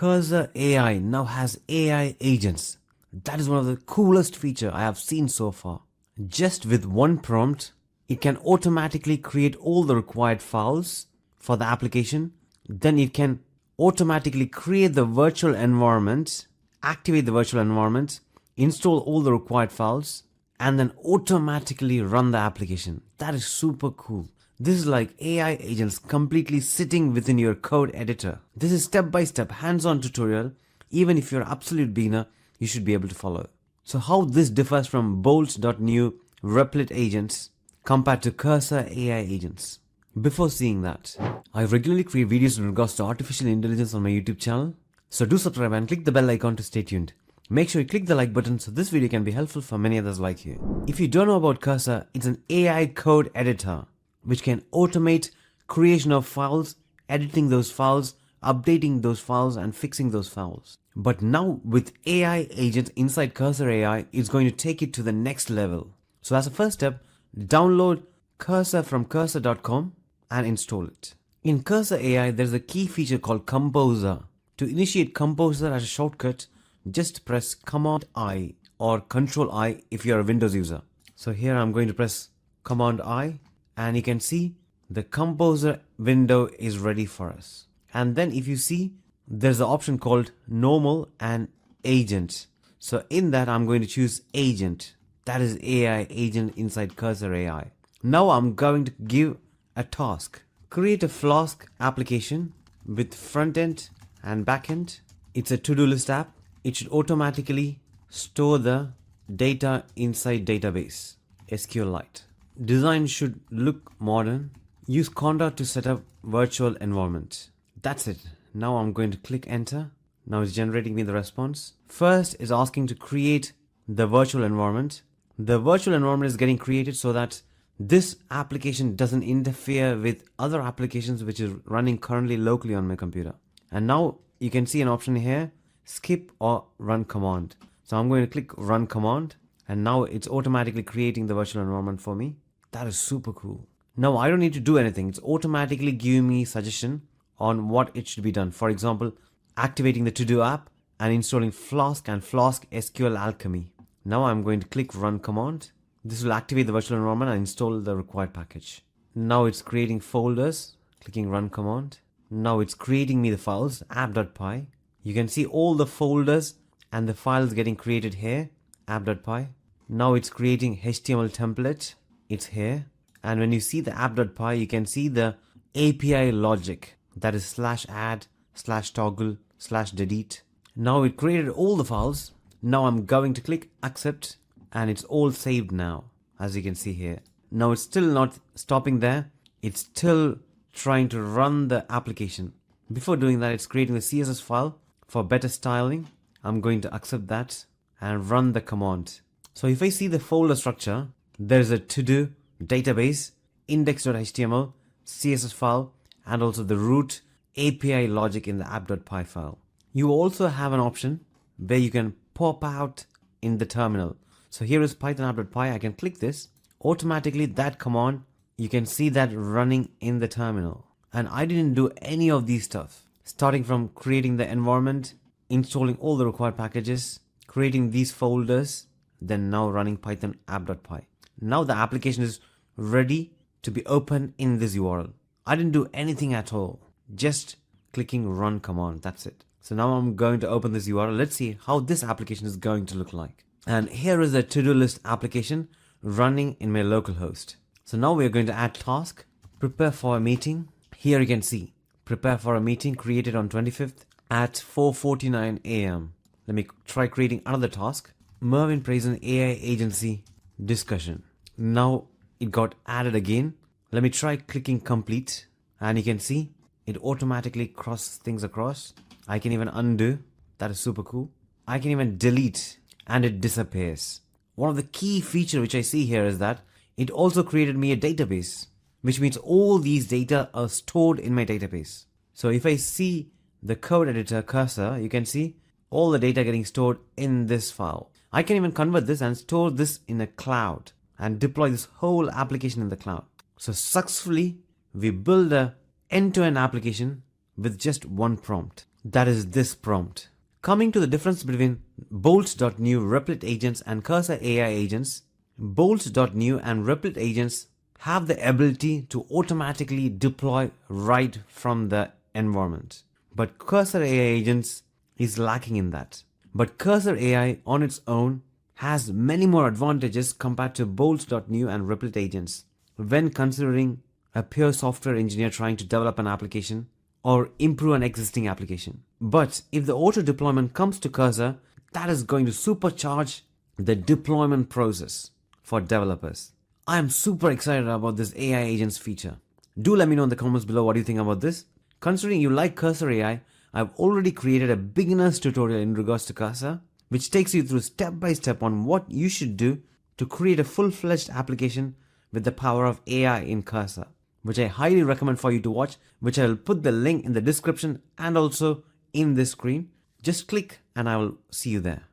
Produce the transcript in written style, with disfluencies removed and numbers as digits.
Cursor AI now has AI agents. That is one of the coolest features I have seen so far. Just with one prompt, it can automatically create all the required files for the application. Then it can automatically create the virtual environment, activate the virtual environment, install all the required files, and then automatically run the application. That is super cool. This is like AI agents completely sitting within your code editor. This is step-by-step hands-on tutorial. Even if you're an absolute beginner, you should be able to follow. So how this differs from Bolt.new Replit agents compared to Cursor AI agents. Before seeing that, I regularly create videos in regards to artificial intelligence on my YouTube channel. So do subscribe and click the bell icon to stay tuned. Make sure you click the like button so this video can be helpful for many others like you. If you don't know about Cursor, it's an AI code editor which can automate creation of files, editing those files, updating those files, and fixing those files. But now with AI agents inside Cursor AI, it's going to take it to the next level. So as a first step, download Cursor from cursor.com and install it. In Cursor AI, there's a key feature called Composer. To initiate Composer as a shortcut, just press Command+I or Control+I if you're a Windows user. So here I'm going to press Command+I, and you can see the Composer window is ready for us. And then if you see, there's an option called Normal and Agent. So in that, I'm going to choose Agent. That is AI agent inside Cursor AI. Now I'm going to give a task. Create a Flask application with front end and back end. It's a to-do list app. It should automatically store the data inside database, SQLite. Design should look modern. Use Conda to set up virtual environment. That's it. Now I'm going to click enter. Now it's generating me the response. First is asking to create the virtual environment. The virtual environment is getting created so that this application doesn't interfere with other applications which is running currently locally on my computer. And now you can see an option here, skip or run command. So I'm going to click run command, and now it's automatically creating the virtual environment for me. That is super cool. Now I don't need to do anything. It's automatically giving me suggestion on what it should be done. For example, activating the to-do app and installing Flask and Flask SQL Alchemy. Now I'm going to click run command. This will activate the virtual environment and install the required package. Now it's creating folders, clicking run command. Now it's creating me the files, app.py. You can see all the folders and the files getting created here, app.py. Now it's creating HTML template, it's here. And when you see the app.py, you can see the API logic, that is /add, /toggle, /delete. Now it created all the files. Now I'm going to click accept, and it's all saved now, as you can see here. Now it's still not stopping there. It's still trying to run the application. Before doing that, it's creating the CSS file for better styling. I'm going to accept that and run the command. So if I see the folder structure, there's a to-do, database, index.html, CSS file, and also the root API logic in the app.py file. You also have an option where you can pop out in the terminal. So here is Python app.py. I can click this. Automatically that command, you can see that running in the terminal. And I didn't do any of these stuff. Starting from creating the environment, installing all the required packages, creating these folders, then now running Python app.py. Now the application is ready to be opened in this URL. I didn't do anything at all. Just clicking run command. That's it. So now I'm going to open this URL. Let's see how this application is going to look like. And here is the to-do list application running in my local host. So now we're going to add task, prepare for a meeting. Here you can see, prepare for a meeting created on 25th at 4:49 a.m. Let me try creating another task. Mervyn Praisen AI agency discussion. Now it got added again. Let me try clicking complete, and you can see it automatically crosses things across. I can even undo. That is super cool. I can even delete and it disappears. One of the key features which I see here is that it also created me a database, which means all these data are stored in my database. So if I see the code editor cursor, you can see all the data getting stored in this file. I can even convert this and store this in a cloud and deploy this whole application in the cloud. So successfully, we build a end-to-end application with just one prompt. That is this prompt. Coming to the difference between Bolt.new Replit agents and Cursor AI agents, Bolt.new and Replit agents have the ability to automatically deploy right from the environment. But Cursor AI agents is lacking in that. But Cursor AI on its own has many more advantages compared to Bolt.new and Replit agents when considering a pure software engineer trying to develop an application or improve an existing application. But if the auto deployment comes to Cursor, that is going to supercharge the deployment process for developers. I am super excited about this AI agents feature. Do let me know in the comments below what you think about this. Considering you like Cursor AI, I've already created a beginner's tutorial in regards to Cursor, which takes you through step by step on what you should do to create a full-fledged application with the power of AI in Cursor, which I highly recommend for you to watch, which I will put the link in the description and also in this screen. Just click and I will see you there.